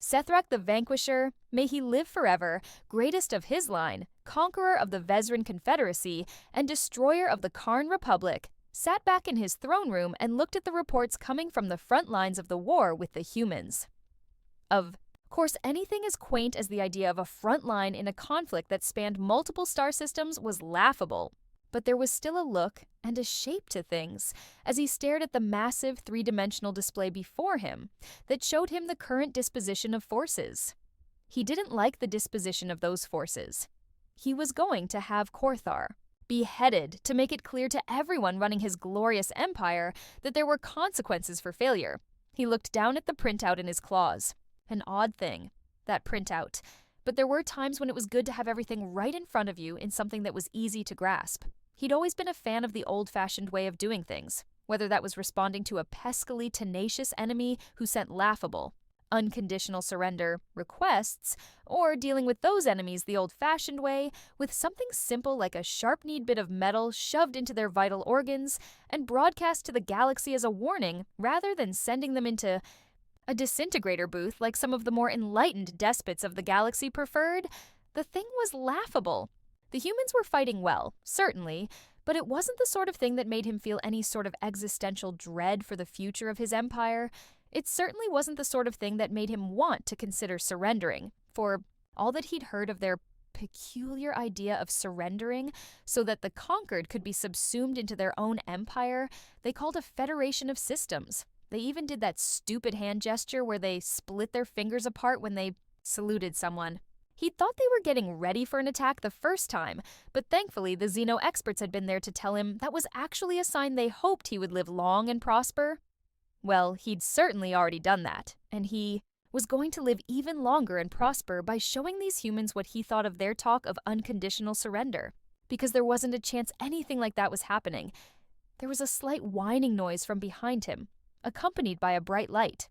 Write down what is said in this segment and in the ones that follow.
Sethrak the Vanquisher, may he live forever, greatest of his line, conqueror of the Vezran Confederacy, and destroyer of the Karn Republic, sat back in his throne room and looked at the reports coming from the front lines of the war with the humans. Of course, anything as quaint as the idea of a front line in a conflict that spanned multiple star systems was laughable. But there was still a look and a shape to things as he stared at the massive three-dimensional display before him that showed him the current disposition of forces. He didn't like the disposition of those forces. He was going to have Korthar beheaded to make it clear to everyone running his glorious empire that there were consequences for failure. He looked down at the printout in his claws. An odd thing, that printout. But there were times when it was good to have everything right in front of you in something that was easy to grasp. He'd always been a fan of the old-fashioned way of doing things, whether that was responding to a peskily tenacious enemy who sent laughable, unconditional surrender requests, or dealing with those enemies the old-fashioned way with something simple like a sharp-kneed bit of metal shoved into their vital organs and broadcast to the galaxy as a warning rather than sending them into a disintegrator booth like some of the more enlightened despots of the galaxy preferred. The thing was laughable. The humans were fighting well, certainly, but it wasn't the sort of thing that made him feel any sort of existential dread for the future of his empire. It certainly wasn't the sort of thing that made him want to consider surrendering, for all that he'd heard of their peculiar idea of surrendering so that the conquered could be subsumed into their own empire, they called a federation of systems. They even did that stupid hand gesture where they split their fingers apart when they saluted someone. He thought they were getting ready for an attack the first time, but thankfully the Xeno experts had been there to tell him that was actually a sign they hoped he would live long and prosper. Well, he'd certainly already done that, and he was going to live even longer and prosper by showing these humans what he thought of their talk of unconditional surrender. Because there wasn't a chance anything like that was happening. There was a slight whining noise from behind him, accompanied by a bright light.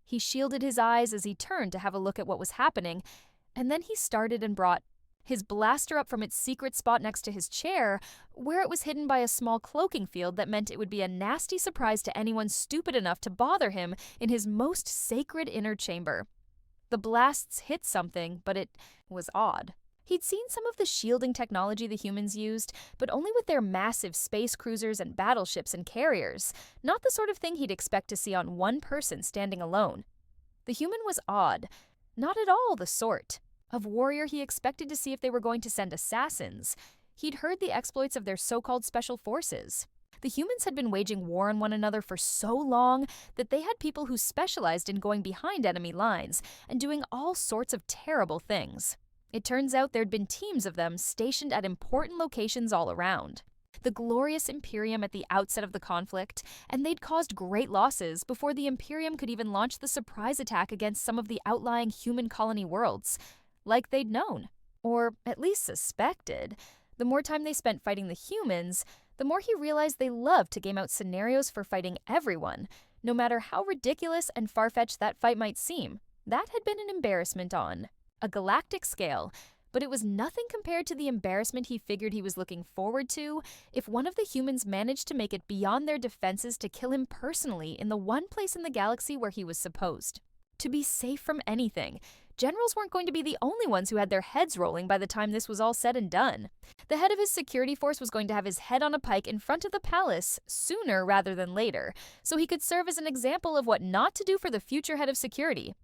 He shielded his eyes as he turned to have a look at what was happening, and then he started and brought his blaster up from its secret spot next to his chair, where it was hidden by a small cloaking field that meant it would be a nasty surprise to anyone stupid enough to bother him in his most sacred inner chamber. The blasts hit something, but it was odd. He'd seen some of the shielding technology the humans used, but only with their massive space cruisers and battleships and carriers, not the sort of thing he'd expect to see on one person standing alone. The human was odd, not at all the sort of warrior he expected to see if they were going to send assassins. He'd heard the exploits of their so-called special forces. The humans had been waging war on one another for so long that they had people who specialized in going behind enemy lines and doing all sorts of terrible things. It turns out there'd been teams of them stationed at important locations all around. The glorious Imperium at the outset of the conflict, and they'd caused great losses before the Imperium could even launch the surprise attack against some of the outlying human colony worlds, like they'd known, or at least suspected. The more time they spent fighting the humans, the more he realized they loved to game out scenarios for fighting everyone, no matter how ridiculous and far-fetched that fight might seem. That had been an embarrassment on a galactic scale, but it was nothing compared to the embarrassment he figured he was looking forward to if one of the humans managed to make it beyond their defenses to kill him personally in the one place in the galaxy where he was supposed to be safe from anything. Generals weren't going to be the only ones who had their heads rolling by the time this was all said and done. The head of his security force was going to have his head on a pike in front of the palace sooner rather than later, so he could serve as an example of what not to do for the future head of security.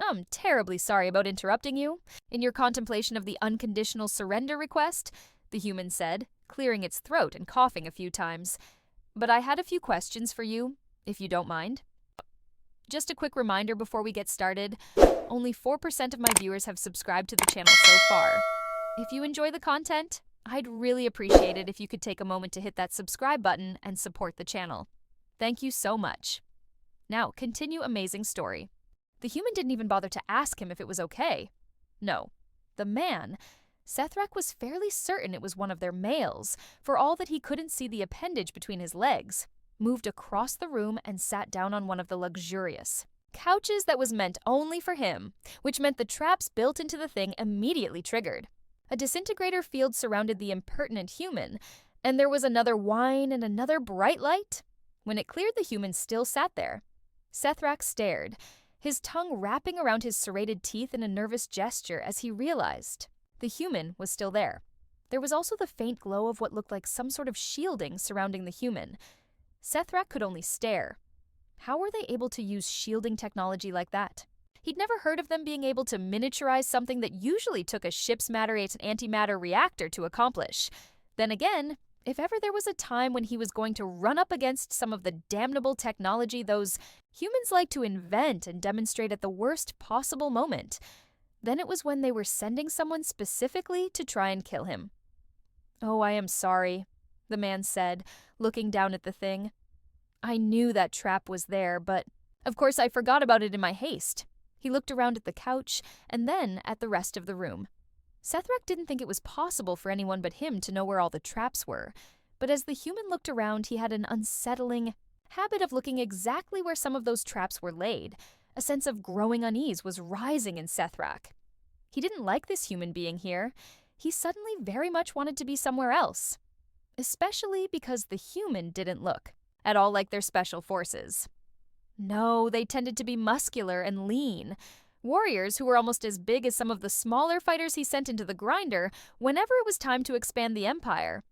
I'm terribly sorry about interrupting you in your contemplation of the unconditional surrender request, the human said, clearing its throat and coughing a few times. But I had a few questions for you, if you don't mind. Just a quick reminder before we get started, only 4% of my viewers have subscribed to the channel so far. If you enjoy the content, I'd really appreciate it if you could take a moment to hit that subscribe button and support the channel. Thank you so much. Now, continue amazing story. The human didn't even bother to ask him if it was okay. No. The man, Sethrak was fairly certain it was one of their males, for all that he couldn't see the appendage between his legs, moved across the room and sat down on one of the luxurious couches that was meant only for him, which meant the traps built into the thing immediately triggered. A disintegrator field surrounded the impertinent human, and there was another whine and another bright light. When it cleared, the human still sat there. Sethrak stared. his tongue wrapping around his serrated teeth in a nervous gesture as he realized the human was still there. There was also the faint glow of what looked like some sort of shielding surrounding the human. Sethrak could only stare. How were they able to use shielding technology like that? He'd never heard of them being able to miniaturize something that usually took a ship's matter-antimatter reactor to accomplish. Then again, if ever there was a time when he was going to run up against some of the damnable technology those humans like to invent and demonstrate at the worst possible moment, then it was when they were sending someone specifically to try and kill him. "Oh, I am sorry," the man said, looking down at the thing. "I knew that trap was there, but of course I forgot about it in my haste." He looked around at the couch and then at the rest of the room. Sethrak didn't think it was possible for anyone but him to know where all the traps were, but as the human looked around, he had an unsettling habit of looking exactly where some of those traps were laid. A sense of growing unease was rising in Sethrak. He didn't like this human being here. He suddenly very much wanted to be somewhere else, especially because the human didn't look at all like their special forces. No, they tended to be muscular and lean. Warriors who were almost as big as some of the smaller fighters he sent into the grinder whenever it was time to expand the Empire.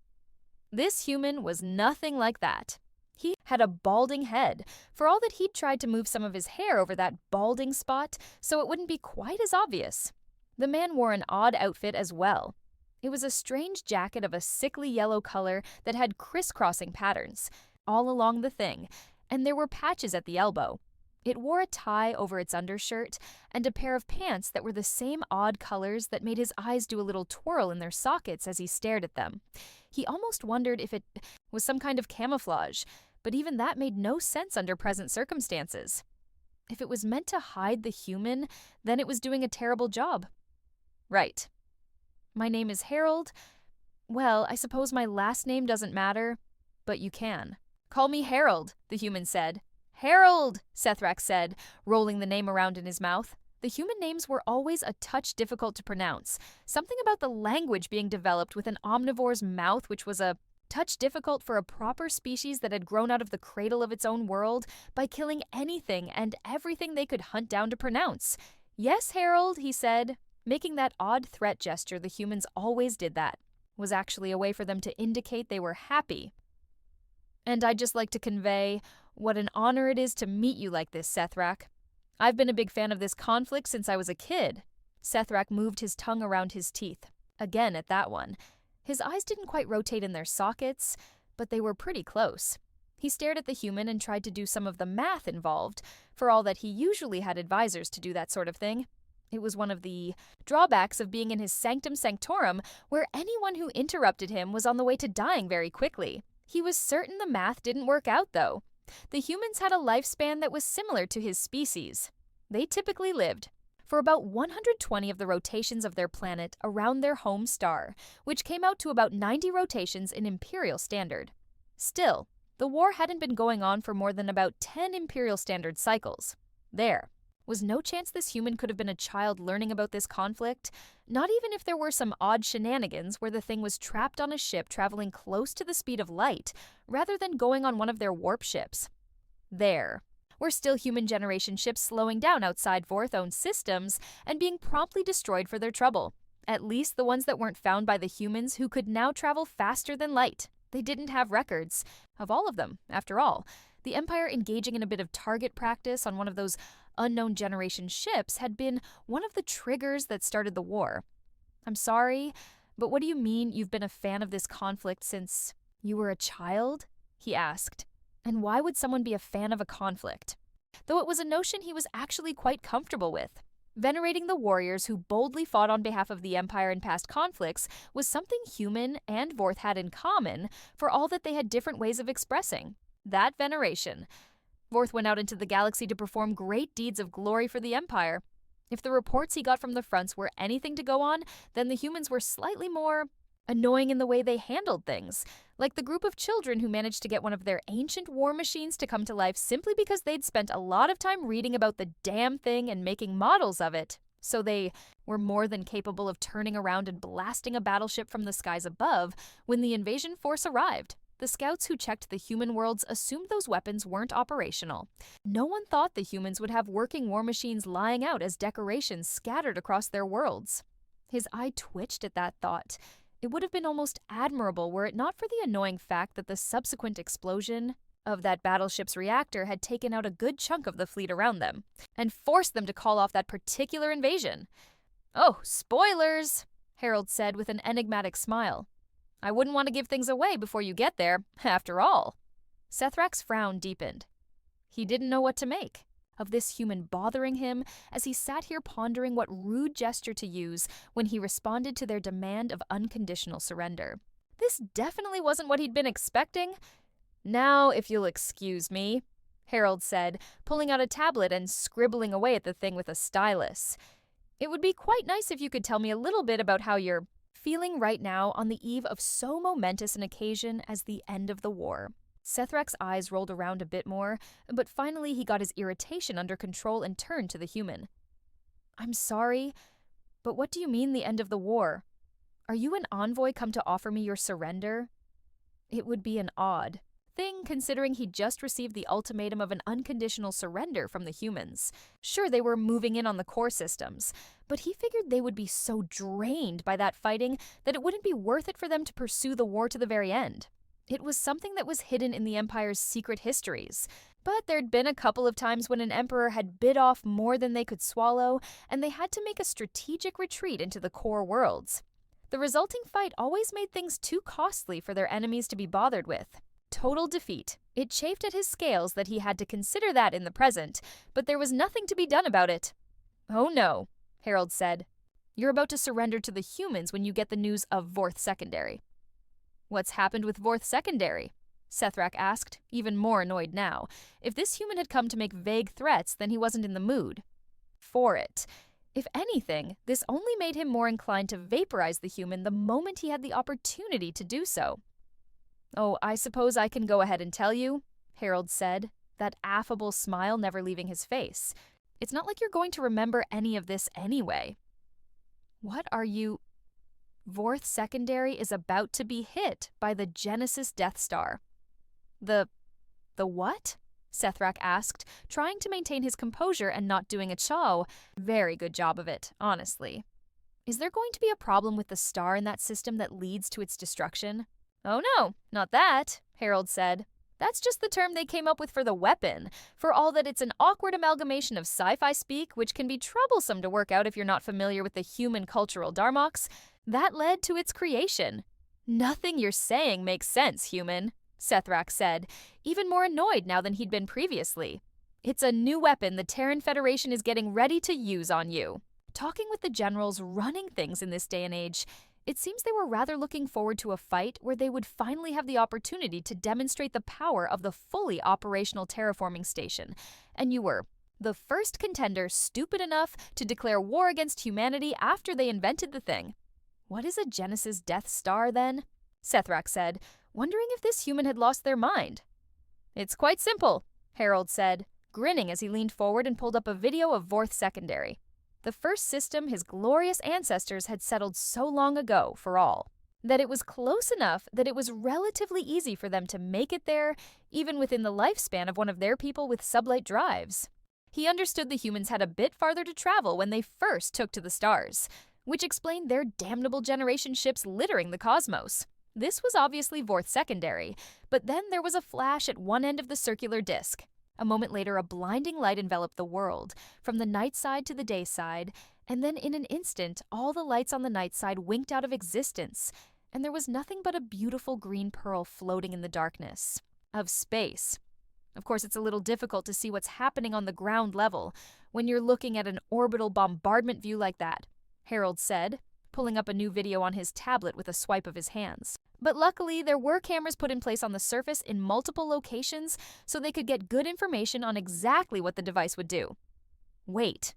This human was nothing like that. He had a balding head, for all that he'd tried to move some of his hair over that balding spot so it wouldn't be quite as obvious. The man wore an odd outfit as well. It was a strange jacket of a sickly yellow color that had crisscrossing patterns all along the thing, and there were patches at the elbow. It wore a tie over its undershirt and a pair of pants that were the same odd colors that made his eyes do a little twirl in their sockets as he stared at them. He almost wondered if it was some kind of camouflage, but even that made no sense under present circumstances. If it was meant to hide the human, then it was doing a terrible job. "Right. My name is Harold. Well, I suppose my last name doesn't matter, but you can call me Harold," the human said. "Harold," Sethrak said, rolling the name around in his mouth. The human names were always a touch difficult to pronounce. Something about the language being developed with an omnivore's mouth which was a touch difficult for a proper species that had grown out of the cradle of its own world by killing anything and everything they could hunt down to pronounce. "Yes, Harold," he said. Making that odd threat gesture the humans always did that was actually a way for them to indicate they were happy. "And I'd just like to convey what an honor it is to meet you like this, Sethrak. I've been a big fan of this conflict since I was a kid." Sethrak moved his tongue around his teeth, again at that one. His eyes didn't quite rotate in their sockets, but they were pretty close. He stared at the human and tried to do some of the math involved, for all that he usually had advisors to do that sort of thing. It was one of the drawbacks of being in his sanctum sanctorum, where anyone who interrupted him was on the way to dying very quickly. He was certain the math didn't work out, though. The humans had a lifespan that was similar to his species. They typically lived for about 120 of the rotations of their planet around their home star, which came out to about 90 rotations in Imperial Standard. Still, the war hadn't been going on for more than about 10 Imperial Standard cycles. There was no chance this human could have been a child learning about this conflict, not even if there were some odd shenanigans where the thing was trapped on a ship traveling close to the speed of light, rather than going on one of their warp ships. There were still human generation ships slowing down outside Vorth-owned systems and being promptly destroyed for their trouble, at least the ones that weren't found by the humans who could now travel faster than light. They didn't have records of all of them, after all. The Empire engaging in a bit of target practice on one of those unknown generation ships had been one of the triggers that started the war. "I'm sorry, but what do you mean you've been a fan of this conflict since you were a child?" he asked. And why would someone be a fan of a conflict? Though it was a notion he was actually quite comfortable with. Venerating the warriors who boldly fought on behalf of the Empire in past conflicts was something human and Vorth had in common, for all that they had different ways of expressing that veneration. Vorth went out into the galaxy to perform great deeds of glory for the Empire. If the reports he got from the fronts were anything to go on, then the humans were slightly more annoying in the way they handled things, like the group of children who managed to get one of their ancient war machines to come to life simply because they'd spent a lot of time reading about the damn thing and making models of it, so they were more than capable of turning around and blasting a battleship from the skies above when the invasion force arrived. The scouts who checked the human worlds assumed those weapons weren't operational. No one thought the humans would have working war machines lying out as decorations scattered across their worlds. His eye twitched at that thought. It would have been almost admirable were it not for the annoying fact that the subsequent explosion of that battleship's reactor had taken out a good chunk of the fleet around them and forced them to call off that particular invasion. "Oh, spoilers," Harold said with an enigmatic smile. "I wouldn't want to give things away before you get there, after all." Sethrak's frown deepened. He didn't know what to make of this human bothering him as he sat here pondering what rude gesture to use when he responded to their demand of unconditional surrender. This definitely wasn't what he'd been expecting. "Now, if you'll excuse me," Harold said, pulling out a tablet and scribbling away at the thing with a stylus. "It would be quite nice if you could tell me a little bit about how you're feeling right now on the eve of so momentous an occasion as the end of the war." Sethrak's eyes rolled around a bit more, but finally he got his irritation under control and turned to the human. "I'm sorry, but what do you mean the end of the war? Are you an envoy come to offer me your surrender?" It would be an odd thing considering he'd just received the ultimatum of an unconditional surrender from the humans. Sure, they were moving in on the core systems, but he figured they would be so drained by that fighting that it wouldn't be worth it for them to pursue the war to the very end. It was something that was hidden in the Empire's secret histories, but there'd been a couple of times when an emperor had bit off more than they could swallow, and they had to make a strategic retreat into the core worlds. The resulting fight always made things too costly for their enemies to be bothered with. Total defeat. It chafed at his scales that he had to consider that in the present, but there was nothing to be done about it. "Oh no," Harold said. "You're about to surrender to the humans when you get the news of Vorth Secondary." "What's happened with Vorth Secondary?" Sethrak asked, even more annoyed now. If this human had come to make vague threats, then he wasn't in the mood for it. If anything, this only made him more inclined to vaporize the human the moment he had the opportunity to do so. "Oh, I suppose I can go ahead and tell you," Harold said, that affable smile never leaving his face. "It's not like you're going to remember any of this anyway." "What are you—" Vorth Secondary is about to be hit by the Genesis Death Star. The what?" Sethrak asked, trying to maintain his composure and not doing a chow. Very good job of it, honestly. "Is there going to be a problem with the star in that system that leads to its destruction?" "Oh no, not that," Harold said. "That's just the term they came up with for the weapon, for all that it's an awkward amalgamation of sci-fi speak, which can be troublesome to work out if you're not familiar with the human cultural darmoks. That led to its creation." "Nothing you're saying makes sense, human," Sethrak said, even more annoyed now than he'd been previously. "It's a new weapon the Terran Federation is getting ready to use on you." Talking with the generals running things in this day and age, it seems they were rather looking forward to a fight where they would finally have the opportunity to demonstrate the power of the fully operational terraforming station. And you were the first contender stupid enough to declare war against humanity after they invented the thing. "What is a Genesis Death Star, then?" Sethrak said, wondering if this human had lost their mind. "It's quite simple," Harold said, grinning as he leaned forward and pulled up a video of Vorth Secondary. The first system his glorious ancestors had settled so long ago for all, that it was close enough that it was relatively easy for them to make it there, even within the lifespan of one of their people with sublight drives. He understood the humans had a bit farther to travel when they first took to the stars, which explained their damnable generation ships littering the cosmos. This was obviously Vorth Secondary, but then there was a flash at one end of the circular disk. A moment later, a blinding light enveloped the world, from the night side to the day side, and then in an instant, all the lights on the night side winked out of existence, and there was nothing but a beautiful green pearl floating in the darkness of space. Of course, it's a little difficult to see what's happening on the ground level when you're looking at an orbital bombardment view like that, Harold said, pulling up a new video on his tablet with a swipe of his hands. But luckily, there were cameras put in place on the surface in multiple locations so they could get good information on exactly what the device would do. "Wait,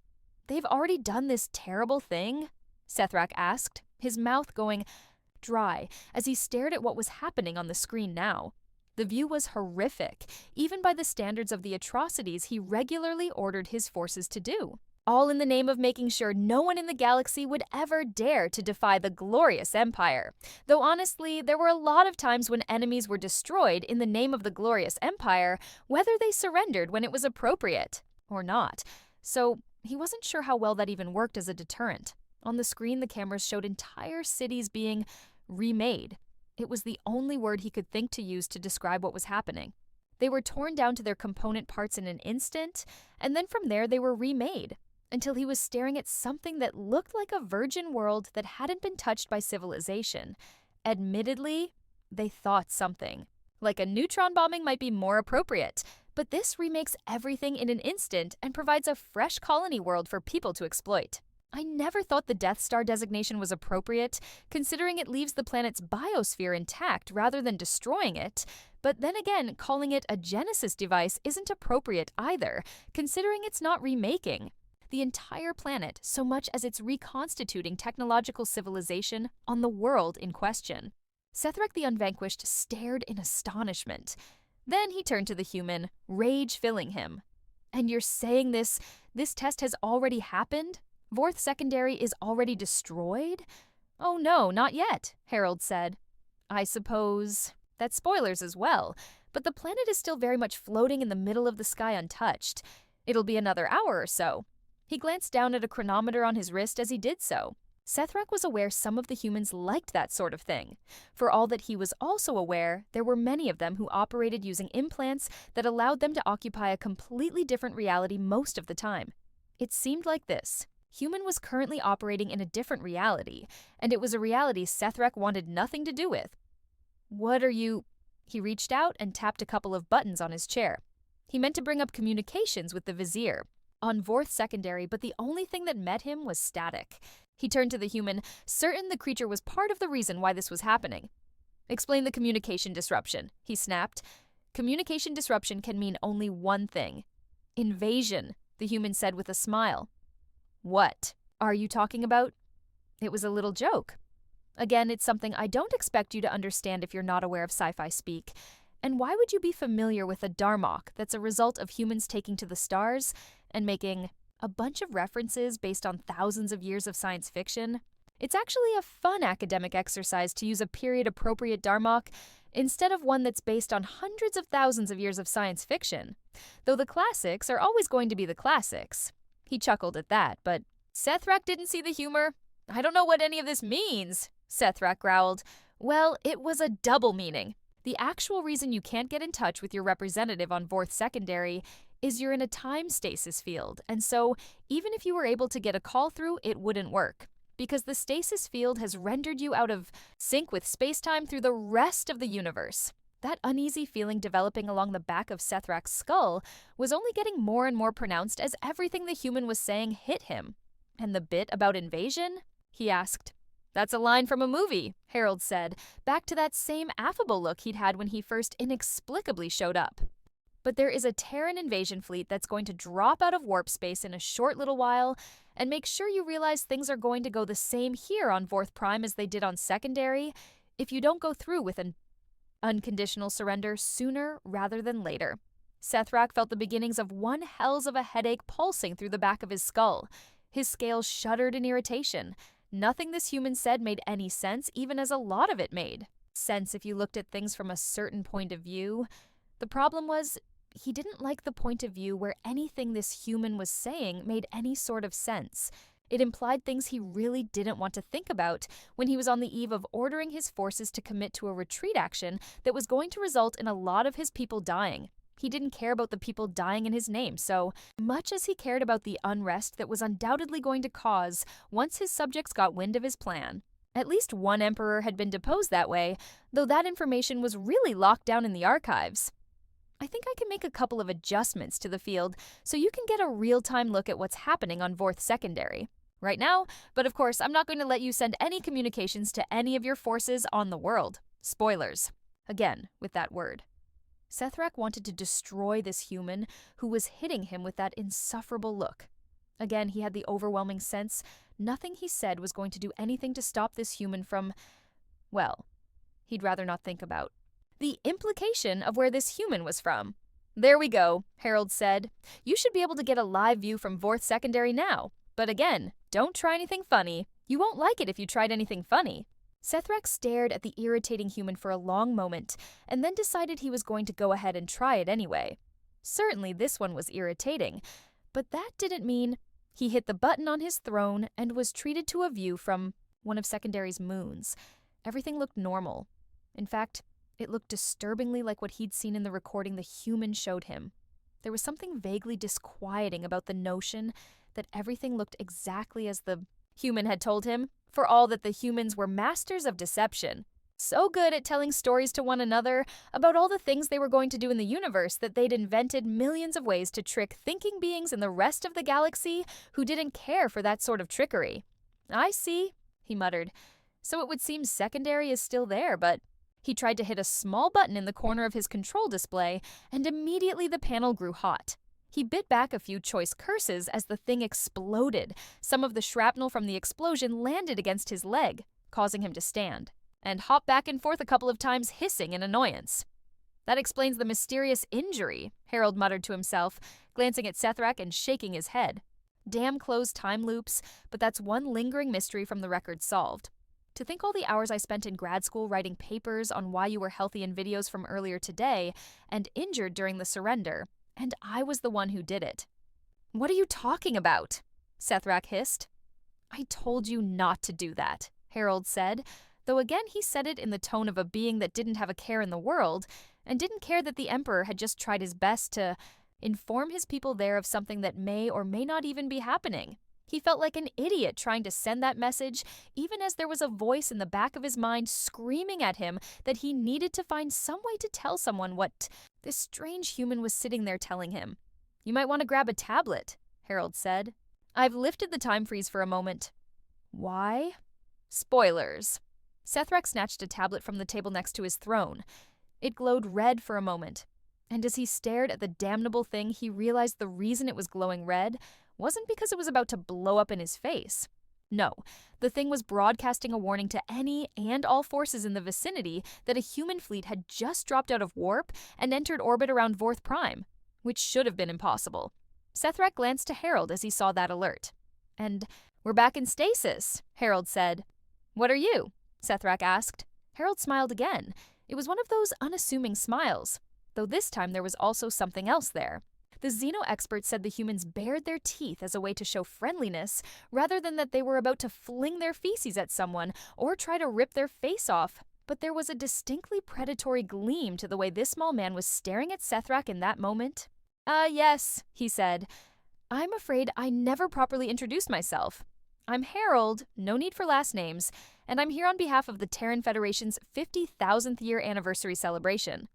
they've already done this terrible thing?" Sethrak asked, his mouth going dry as he stared at what was happening on the screen now. The view was horrific, even by the standards of the atrocities he regularly ordered his forces to do. all in the name of making sure no one in the galaxy would ever dare to defy the glorious Empire. Though honestly, there were a lot of times when enemies were destroyed in the name of the glorious Empire, whether they surrendered when it was appropriate or not. So he wasn't sure how well that even worked as a deterrent. On the screen, the cameras showed entire cities being remade. It was the only word he could think to use to describe what was happening. They were torn down to their component parts in an instant, and then from there they were remade, until he was staring at something that looked like a virgin world that hadn't been touched by civilization. Admittedly, they thought something like a neutron bombing might be more appropriate, but this remakes everything in an instant and provides a fresh colony world for people to exploit. I never thought the Death Star designation was appropriate, considering it leaves the planet's biosphere intact rather than destroying it. But then again, calling it a Genesis device isn't appropriate either, considering it's not remaking the entire planet so much as it's reconstituting technological civilization on the world in question. Sethrak the Unvanquished stared in astonishment. Then he turned to the human, rage filling him. "And you're saying this test has already happened? Vorth Secondary is already destroyed?" "Oh no, not yet," Harold said. "I suppose that's spoilers as well, but the planet is still very much floating in the middle of the sky untouched. It'll be another hour or so." He glanced down at a chronometer on his wrist as he did so. Sethrak was aware some of the humans liked that sort of thing. For all that he was also aware, there were many of them who operated using implants that allowed them to occupy a completely different reality most of the time. It seemed like this. Human was currently operating in a different reality, and it was a reality Sethrak wanted nothing to do with. "What are you—" He reached out and tapped a couple of buttons on his chair. He meant to bring up communications with the Vizier on Vorth Secondary, but the only thing that met him was static. He turned to the human, certain the creature was part of the reason why this was happening. "Explain the communication disruption," he snapped. "Communication disruption can mean only one thing. Invasion," the human said with a smile. "What are you talking about?" It was a little joke. Again, it's something I don't expect you to understand if you're not aware of sci-fi speak. And why would you be familiar with a Darmok that's a result of humans taking to the stars and making a bunch of references based on thousands of years of science fiction? It's actually a fun academic exercise to use a period-appropriate Darmok instead of one that's based on hundreds of thousands of years of science fiction. Though the classics are always going to be the classics. He chuckled at that, but Sethrak didn't see the humor. "I don't know what any of this means," Sethrak growled. "Well, it was a double meaning. The actual reason you can't get in touch with your representative on Vorth Secondary is you're in a time stasis field, and so even if you were able to get a call through, it wouldn't work, because the stasis field has rendered you out of sync with space-time through the rest of the universe." That uneasy feeling developing along the back of Sethrak's skull was only getting more and more pronounced as everything the human was saying hit him. "And the bit about invasion?" he asked. "That's a line from a movie," Harold said, back to that same affable look he'd had when he first inexplicably showed up. "But there is a Terran invasion fleet that's going to drop out of warp space in a short little while, and make sure you realize things are going to go the same here on Vorth Prime as they did on Secondary if you don't go through with an unconditional surrender sooner rather than later." Sethrak felt the beginnings of one hells of a headache pulsing through the back of his skull. His scales shuddered in irritation. Nothing this human said made any sense, even as a lot of it made sense if you looked at things from a certain point of view. The problem was, he didn't like the point of view where anything this human was saying made any sort of sense. It implied things he really didn't want to think about when he was on the eve of ordering his forces to commit to a retreat action that was going to result in a lot of his people dying. He didn't care about the people dying in his name so much as he cared about the unrest that was undoubtedly going to cause once his subjects got wind of his plan. At least one emperor had been deposed that way, though that information was really locked down in the archives. "I think I can make a couple of adjustments to the field so you can get a real-time look at what's happening on Vorth Secondary right now, but of course I'm not going to let you send any communications to any of your forces on the world. Spoilers." Again, with that word. Sethrak wanted to destroy this human who was hitting him with that insufferable look. Again, he had the overwhelming sense nothing he said was going to do anything to stop this human from, well, he'd rather not think about the implication of where this human was from. There we go, Harold said. You should be able to get a live view from Vorth Secondary now. But again, don't try anything funny. You won't like it if you tried anything funny. Sethrak stared at the irritating human for a long moment, and then decided he was going to go ahead and try it anyway. Certainly this one was irritating, but that didn't mean... He hit the button on his throne and was treated to a view from one of Secondary's moons. Everything looked normal. In fact, it looked disturbingly like what he'd seen in the recording the human showed him. There was something vaguely disquieting about the notion that everything looked exactly as the human had told him, for all that the humans were masters of deception. So good at telling stories to one another about all the things they were going to do in the universe that they'd invented millions of ways to trick thinking beings in the rest of the galaxy who didn't care for that sort of trickery. I see, he muttered. So it would seem Secondary is still there, but... He tried to hit a small button in the corner of his control display, and immediately the panel grew hot. He bit back a few choice curses as the thing exploded. Some of the shrapnel from the explosion landed against his leg, causing him to stand, and hop back and forth a couple of times, hissing in annoyance. That explains the mysterious injury, Harold muttered to himself, glancing at Sethrak and shaking his head. Damn closed time loops, but that's one lingering mystery from the record solved. To think all the hours I spent in grad school writing papers on why you were healthy in videos from earlier today and injured during the surrender, and I was the one who did it. What are you talking about? Sethrak hissed. I told you not to do that, Harold said, though again he said it in the tone of a being that didn't have a care in the world and didn't care that the Emperor had just tried his best to inform his people there of something that may or may not even be happening. He felt like an idiot trying to send that message, even as there was a voice in the back of his mind screaming at him that he needed to find some way to tell someone what this strange human was sitting there telling him. You might want to grab a tablet, Harold said. I've lifted the time freeze for a moment. Why? Spoilers. Sethrak snatched a tablet from the table next to his throne. It glowed red for a moment, and as he stared at the damnable thing, he realized the reason it was glowing red wasn't because it was about to blow up in his face. No, the thing was broadcasting a warning to any and all forces in the vicinity that a human fleet had just dropped out of warp and entered orbit around Vorth Prime, which should have been impossible. Sethrak glanced to Harold as he saw that alert. And we're back in stasis, Harold said. What are you? Sethrak asked. Harold smiled again. It was one of those unassuming smiles, though this time there was also something else there. The Xeno expert said the humans bared their teeth as a way to show friendliness, rather than that they were about to fling their feces at someone or try to rip their face off. But there was a distinctly predatory gleam to the way this small man was staring at Sethrak in that moment. Yes, he said. I'm afraid I never properly introduced myself. I'm Harold, no need for last names, and I'm here on behalf of the Terran Federation's 50,000th year anniversary celebration.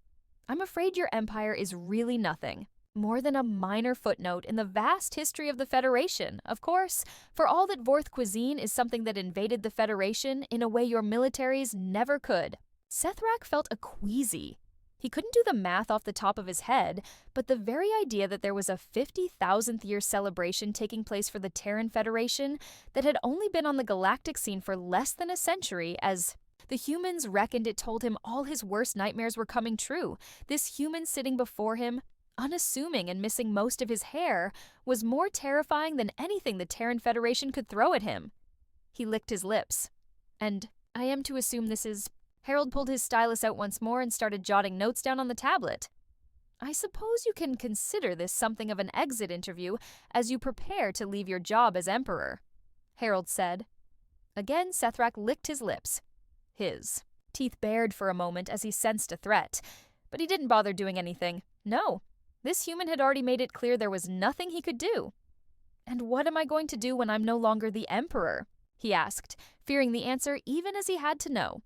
I'm afraid your empire is really nothing. More than a minor footnote in the vast history of the Federation, of course, for all that Vorth cuisine is something that invaded the Federation in a way your militaries never could. Sethrak felt a queasy. He couldn't do the math off the top of his head, but the very idea that there was a 50,000th year celebration taking place for the Terran Federation that had only been on the galactic scene for less than a century, as the humans reckoned it told him all his worst nightmares were coming true. This human sitting before him, unassuming and missing most of his hair, was more terrifying than anything the Terran Federation could throw at him. He licked his lips. And I am to assume this is... Harold pulled his stylus out once more and started jotting notes down on the tablet. I suppose you can consider this something of an exit interview as you prepare to leave your job as Emperor, Harold said. Again, Sethrak licked his lips. His teeth bared for a moment as he sensed a threat, but he didn't bother doing anything. No. This human had already made it clear there was nothing he could do. And what am I going to do when I'm no longer the Emperor? He asked, fearing the answer even as he had to know.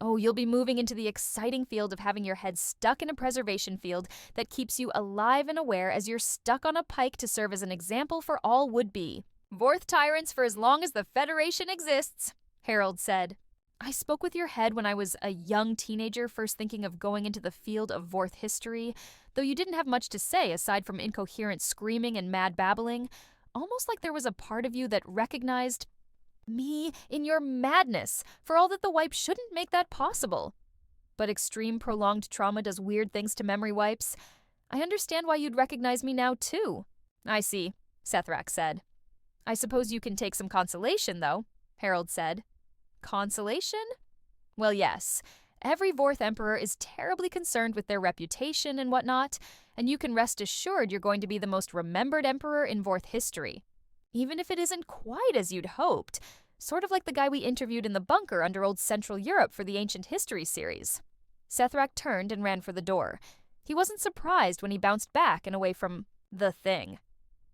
Oh, you'll be moving into the exciting field of having your head stuck in a preservation field that keeps you alive and aware as you're stuck on a pike to serve as an example for all would-be. Vorth tyrants for as long as the Federation exists, Harold said. I spoke with your head when I was a young teenager first thinking of going into the field of Vorth history, though you didn't have much to say aside from incoherent screaming and mad babbling, almost like there was a part of you that recognized me in your madness, for all that the wipe shouldn't make that possible. But extreme prolonged trauma does weird things to memory wipes. I understand why you'd recognize me now, too. I see, Sethrak said. I suppose you can take some consolation, though, Harold said. Consolation? Well, yes. Every Vorth Emperor is terribly concerned with their reputation and whatnot, and you can rest assured you're going to be the most remembered Emperor in Vorth history. Even if it isn't quite as you'd hoped, sort of like the guy we interviewed in the bunker under old Central Europe for the Ancient History series. Sethrak turned and ran for the door. He wasn't surprised when he bounced back and away from the thing.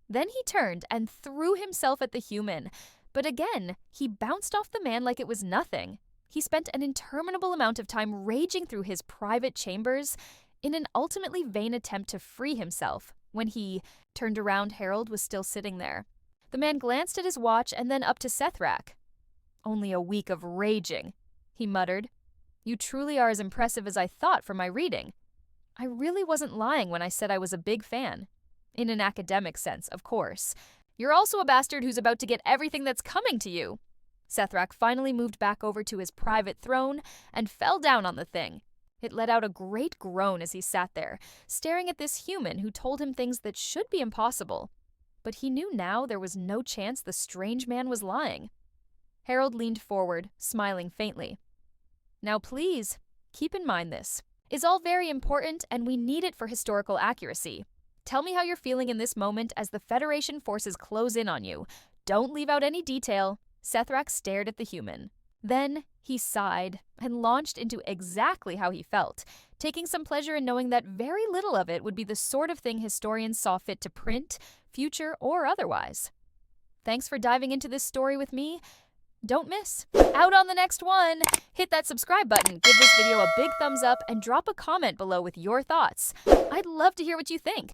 Then he turned and threw himself at the human, but again, he bounced off the man like it was nothing. He spent an interminable amount of time raging through his private chambers in an ultimately vain attempt to free himself. When he turned around, Harold was still sitting there. The man glanced at his watch and then up to Sethrak. Only a week of raging, he muttered. You truly are as impressive as I thought from my reading. I really wasn't lying when I said I was a big fan. In an academic sense, of course. You're also a bastard who's about to get everything that's coming to you. Sethrak finally moved back over to his private throne and fell down on the thing. It let out a great groan as he sat there, staring at this human who told him things that should be impossible. But he knew now there was no chance the strange man was lying. Harold leaned forward, smiling faintly. Now please, keep in mind this is all very important and we need it for historical accuracy. Tell me how you're feeling in this moment as the Federation forces close in on you. Don't leave out any detail. Sethrak stared at the human. Then he sighed and launched into exactly how he felt, taking some pleasure in knowing that very little of it would be the sort of thing historians saw fit to print, future or otherwise. Thanks for diving into this story with me. Don't miss out on the next one. Hit that subscribe button, give this video a big thumbs up, and drop a comment below with your thoughts. I'd love to hear what you think.